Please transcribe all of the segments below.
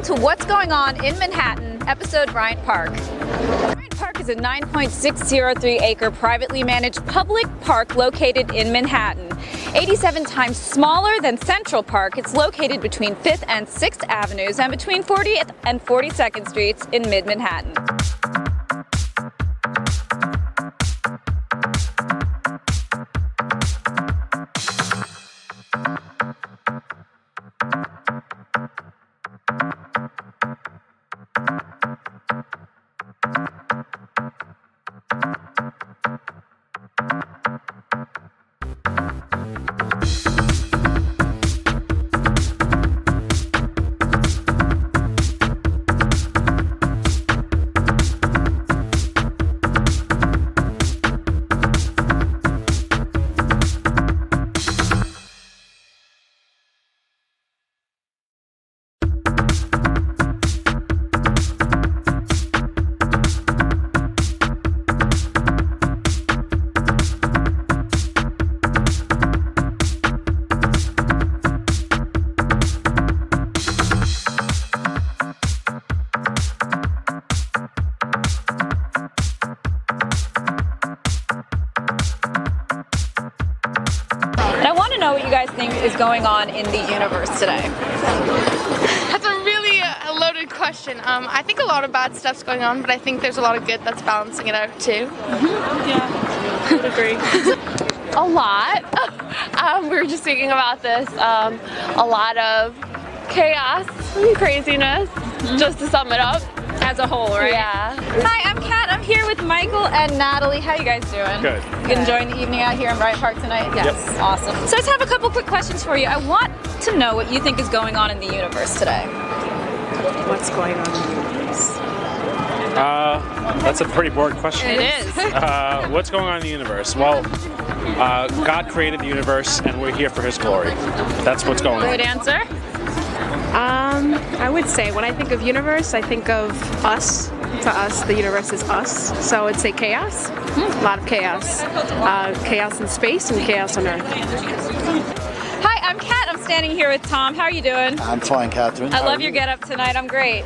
To What's Going On in Manhattan, episode Bryant Park. Bryant Park is a 9.603-acre privately managed public park located in Manhattan. 87 times smaller than Central Park, it's located between 5th and 6th Avenues and between 40th and 42nd Streets in mid-Manhattan. Know what you guys think is going on in the universe today? That's a really loaded question. I think a lot of bad stuff's going on, but I think there's a lot of good that's balancing it out too. Yeah, I would agree. A lot. We were just thinking about this. A lot of chaos and craziness, just to sum it up. As a whole, right? Yeah. Hi, I'm Kat. I'm here with Michael and Natalie. How you guys doing? Good. You enjoying the evening out here in Bryant Park tonight? Yes. Yep. Awesome. So I just have a couple quick questions for you. I want to know what you think is going on in the universe today. What's going on in the universe? That's a pretty broad question. It is. What's going on in the universe? Well, God created the universe and we're here for His glory. That's what's going on. Good answer. I would say when I think of universe, I think of us. To us, the universe is us. So I'd say chaos. A lot of chaos. Chaos in space and chaos on Earth. Hi, I'm Kat. I'm standing here with Tom. How are you doing? I'm fine, Catherine. I love your getup tonight. I'm great.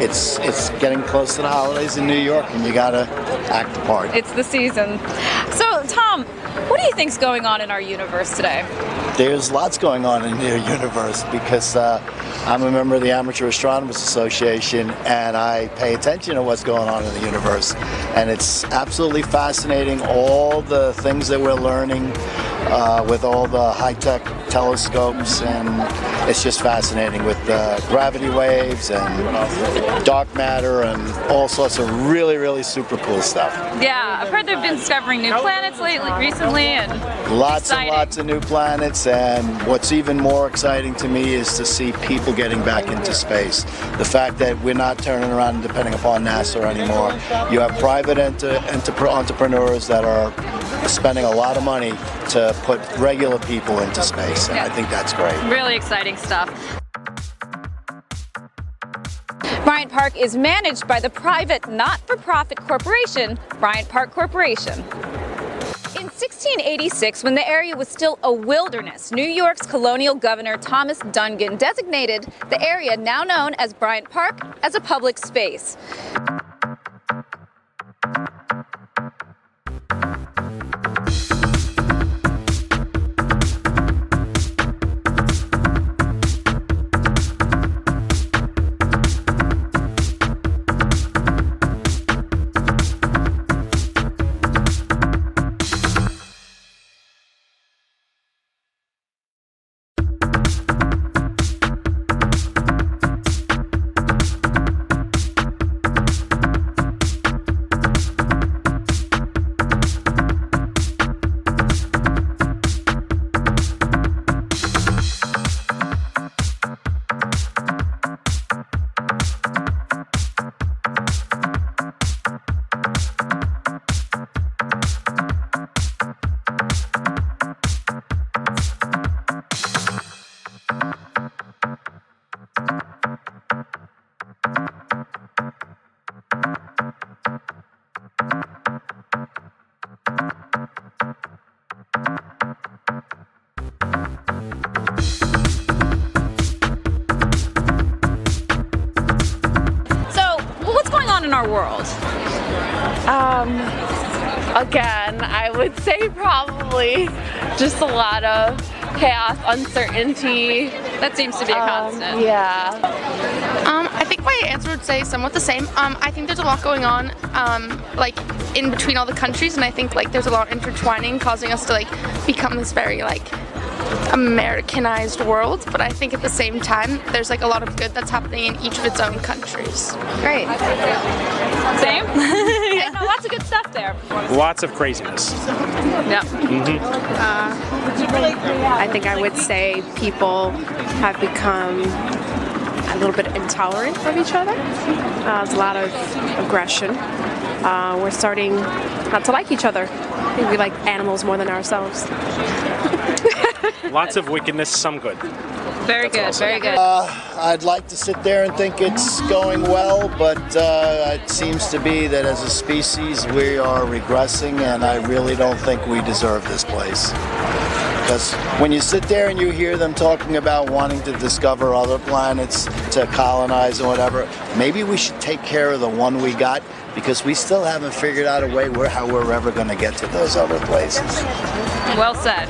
It's getting close to the holidays in New York, and you gotta act the part. It's the season. So, Tom, what do you think's going on in our universe today? There's lots going on in your universe because I'm a member of the Amateur Astronomers Association, and I pay attention to what's going on in the universe. And it's absolutely fascinating, all the things that we're learning with all the high-tech telescopes, and it's just fascinating with gravity waves and dark matter and all sorts of really, really super cool stuff. Yeah, I've heard they've been discovering new planets recently, and lots and lots of new planets. And what's even more exciting to me is to see people getting back into space. The fact that we're not turning around and depending upon NASA anymore. You have private entrepreneurs that are spending a lot of money to put regular people into space, and I think that's great. Really exciting stuff. Bryant Park is managed by the private, not-for-profit corporation, Bryant Park Corporation. In 1686, when the area was still a wilderness, New York's colonial governor Thomas Dungan designated the area now known as Bryant Park as a public space. our world? Again, I would say probably just a lot of chaos, uncertainty. That seems to be a constant. Yeah. I think my answer would say somewhat the same. I think there's a lot going on, like in between all the countries, and I think like there's a lot intertwining, causing us to like become this very like Americanized world. But I think at the same time, there's like a lot of good that's happening in each of its own countries. Great. Same? Yeah, no, lots of good stuff there. Lots of craziness. Yeah. I think I would say people have become a little bit intolerant of each other. There's a lot of aggression. We're starting not to like each other. I think we like animals more than ourselves. Lots of wickedness, some good. Very good, very good. I'd like to sit there and think it's going well, but it seems to be that as a species we are regressing, and I really don't think we deserve this place. Because when you sit there and you hear them talking about wanting to discover other planets, to colonize and whatever, maybe we should take care of the one we got, because we still haven't figured out a way how we're ever going to get to those other places. Well said.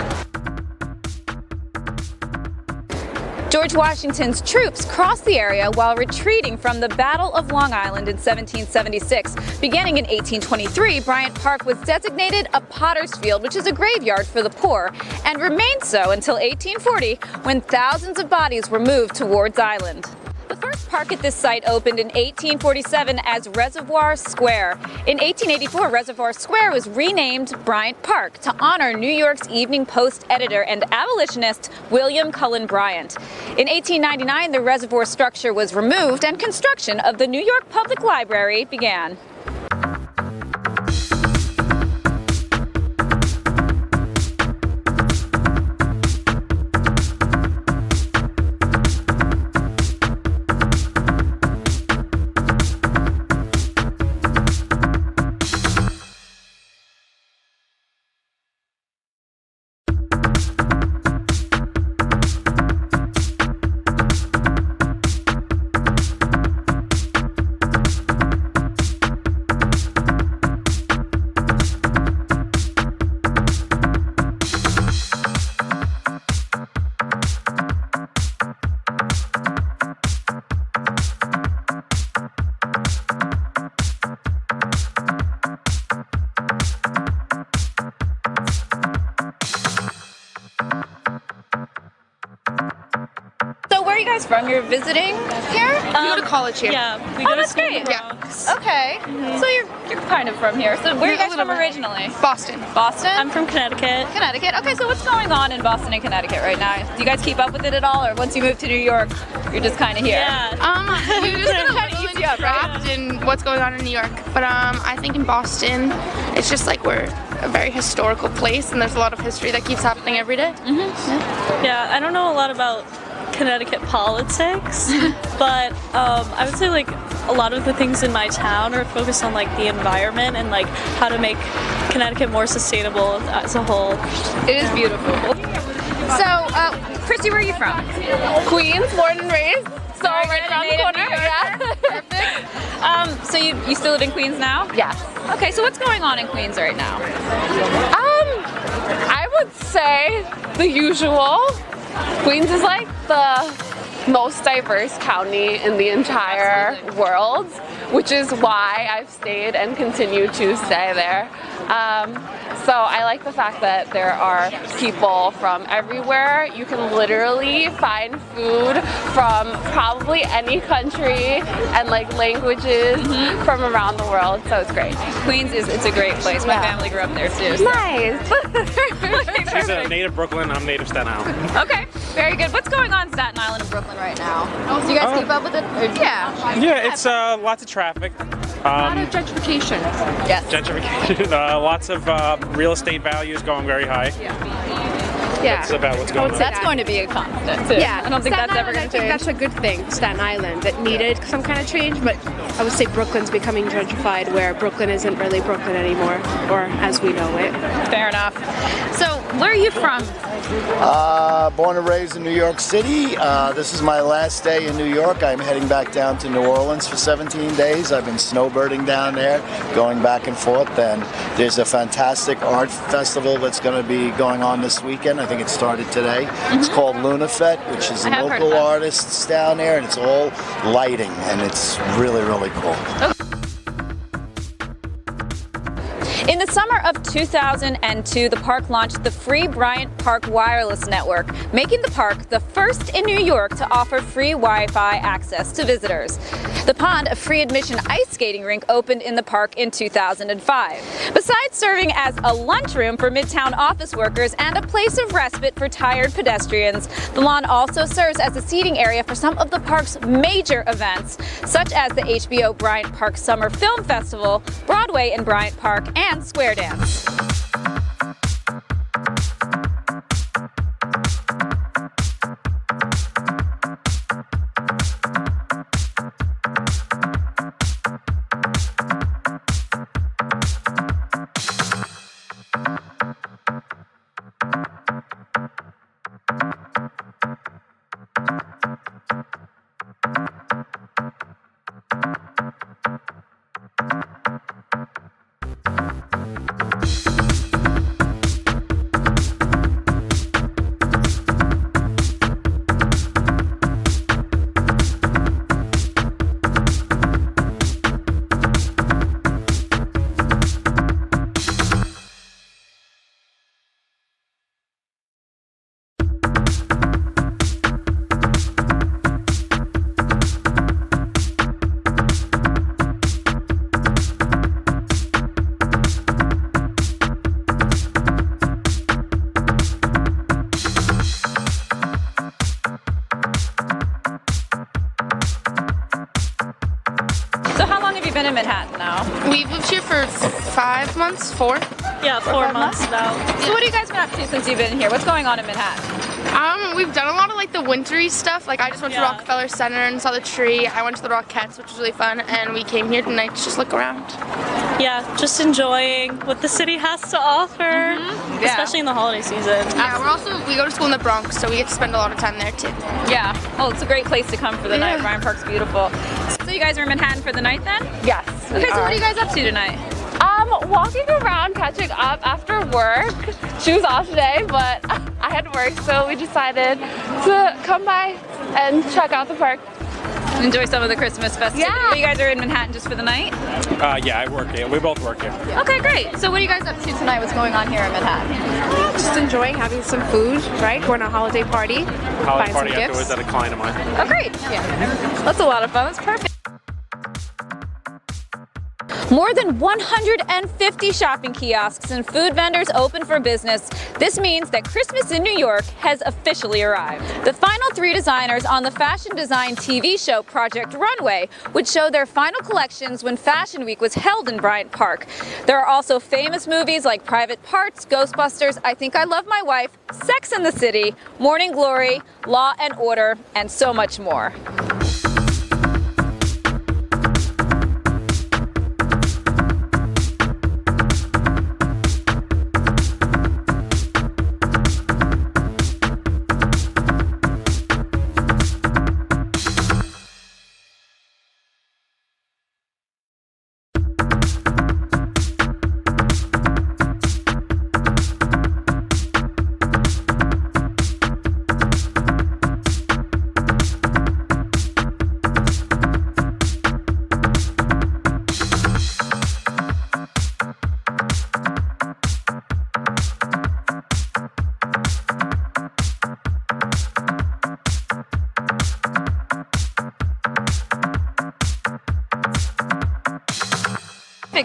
George Washington's troops crossed the area while retreating from the Battle of Long Island in 1776. Beginning in 1823, Bryant Park was designated a potter's field, which is a graveyard for the poor, and remained so until 1840, when thousands of bodies were moved towards Island. The first park at this site opened in 1847 as Reservoir Square. In 1884, Reservoir Square was renamed Bryant Park to honor New York's Evening Post editor and abolitionist William Cullen Bryant. In 1899, the reservoir structure was removed and construction of the New York Public Library began. Where are you guys from? You're visiting here? We go to college here. Yeah, we go to that's school great. in the Yeah. Bronx. Okay. So you're kind of from here. So where are you guys from originally? Boston. Boston? I'm from Connecticut. Connecticut. Okay, so what's going on in Boston and Connecticut right now? Do you guys keep up with it at all, or once you move to New York, you're just kind of here? Yeah. We just Kinda kind of ease you up, right? trapped in what's going on in New York. But I think in Boston, it's just like we're a very historical place, and there's a lot of history that keeps happening every day. Yeah, I don't know a lot about Connecticut politics, but I would say like a lot of the things in my town are focused on like the environment and like how to make Connecticut more sustainable as a whole. It is beautiful. So, Christy, where are you from? Queens, born and raised. So right around the native corner. New Yorker. Perfect. So you still live in Queens now? Yes. Okay, so what's going on in Queens right now? I would say the usual. Queens is like the most diverse county in the entire world, which is why I've stayed and continue to stay there. So I like the fact that there are people from everywhere. You can literally find food from probably any country and like languages from around the world, so it's great. Queens it's a great place. My family grew up there too. So. Nice. She's a native Brooklyn, I'm native Staten Island. Okay, very good. What's going on in Staten Island and Brooklyn right now? Do you guys keep up with it? Yeah. Yeah, it's lots of traffic. A lot of gentrification. Yes. Gentrification, lots of real estate values going very high. Yeah. That's about what's going on. That's going to be a constant too. Yeah, I don't think Staten that's ever Island, going I to think change. that's a good thing, Staten Island, that needed some kind of change, but I would say Brooklyn's becoming gentrified, where Brooklyn isn't really Brooklyn anymore, or as we know it. Fair enough. So, where are you from? Born and raised in New York City. This is my last day in New York. I'm heading back down to New Orleans for 17 days. I've been snowbirding down there, going back and forth. And there's a fantastic art festival that's going to be going on this weekend. I think it started today. It's called Lunafet, which is local artists down there, and it's all lighting, and it's really, really cool. In the summer of 2002, the park launched the free Bryant Park wireless network, making the park the first in New York to offer free Wi-Fi access to visitors. The Pond, a free admission ice skating rink, opened in the park in 2005. Besides serving as a lunchroom for Midtown office workers and a place of respite for tired pedestrians, the lawn also serves as a seating area for some of the park's major events, such as the HBO Bryant Park Summer Film Festival, Broadway in Bryant Park, and Square Dance. So how long have you been in Manhattan now? We've lived here for 5 months, 4. Yeah, 4 months now. So what have you guys been up to since you've been here? What's going on in Manhattan? We've done a lot of like the wintry stuff. Like I just went to Yeah. Rockefeller Center and saw the tree. I went to the Rockettes, which was really fun, and we came here tonight to just look around. Yeah, just enjoying what the city has to offer, especially in the holiday season. Yeah, we go to school in the Bronx, so we get to spend a lot of time there too. Yeah. Oh, it's a great place to come for the night. Bryant Park's beautiful. So you guys are in Manhattan for the night then? Yes. Okay, so what are you guys up to tonight? Walking around, catching up after work. She was off today, but I had work, so we decided to come by and check out the park. Enjoy some of the Christmas festivities. Yeah. You guys are in Manhattan just for the night? Yeah, I work here. We both work here. Okay, great. So what are you guys up to tonight? What's going on here in Manhattan? Just enjoying having some food, right? Going to a holiday party. Holiday buying party some afterwards gifts. at a client of mine. Oh, great. Yeah. That's a lot of fun. That's perfect. More than 150 shopping kiosks and food vendors open for business. This means that Christmas in New York has officially arrived. The final 3 designers on the fashion design TV show Project Runway would show their final collections when Fashion Week was held in Bryant Park. There are also famous movies like Private Parts, Ghostbusters, I Think I Love My Wife, Sex and the City, Morning Glory, Law and Order, and so much more.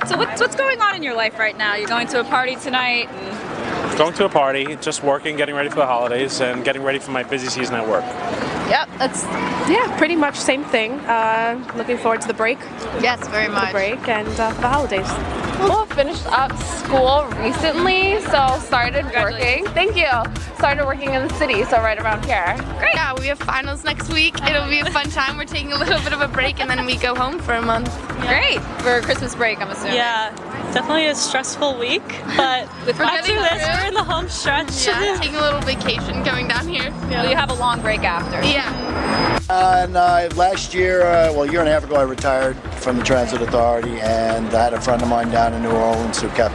So what's going on in your life right now? You're going to a party tonight? And... Going to a party, just working, getting ready for the holidays, and getting ready for my busy season at work. Yep, that's... Yeah, pretty much same thing. Looking forward to the break. Yes, very much. The break and the holidays. Well, finished up school recently, so started working. Thank you. Started working in the city, so right around here. Great. Yeah, we have finals next week. It'll be a fun time. We're taking a little bit of a break and then we go home for a month. Great. For Christmas break, I'm assuming. Yeah, definitely a stressful week, but after getting this, through. we're in the home stretch. Yeah, taking a little vacation coming down here. Will you have a long break after? Yeah. Last year, well, a year and a half ago, I retired from the Transit Authority, and I had a friend of mine down in New Orleans who kept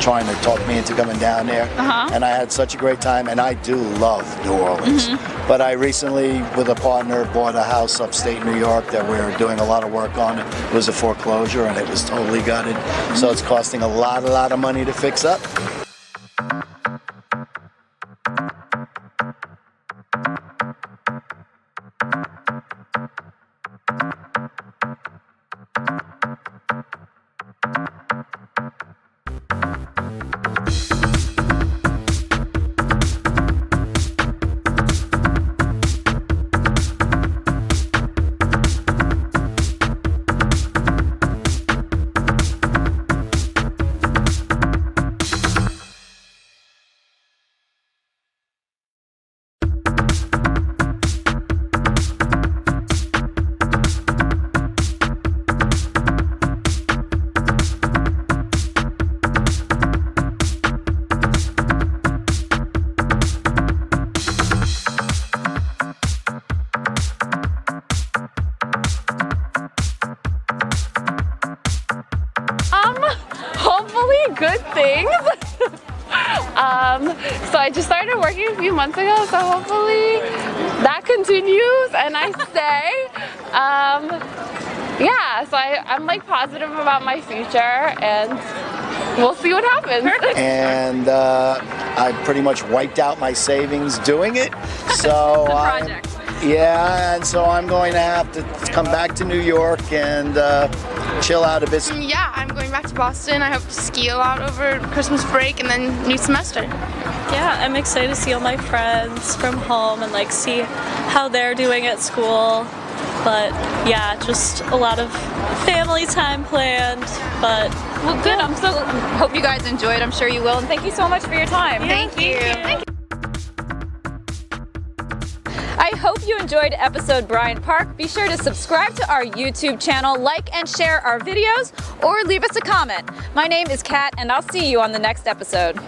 trying to talk me into coming down there. And I had such a great time, and I do love New Orleans. But I recently, with a partner, bought a house upstate New York that we're doing a lot of work on. It was a foreclosure, and it was totally gutted. So it's costing a lot of money to fix up. Hopefully good things. So I just started working a few months ago, so hopefully that continues and I stay. Yeah, so I'm like positive about my future and we'll see what happens. And I pretty much wiped out my savings doing it. So project. Yeah, and so I'm going to have to come back to New York and chill out a bit. Yeah, I'm going back to Boston. I hope to ski a lot over Christmas break and then new semester. Yeah, I'm excited to see all my friends from home and like see how they're doing at school. But yeah, just a lot of family time planned. But Well, good. I'm so hope you guys enjoyed. I'm sure you will. And thank you so much for your time. Thank you. I hope you enjoyed episode Bryant Park. Be sure to subscribe to our YouTube channel, like and share our videos, or leave us a comment. My name is Kat, and I'll see you on the next episode.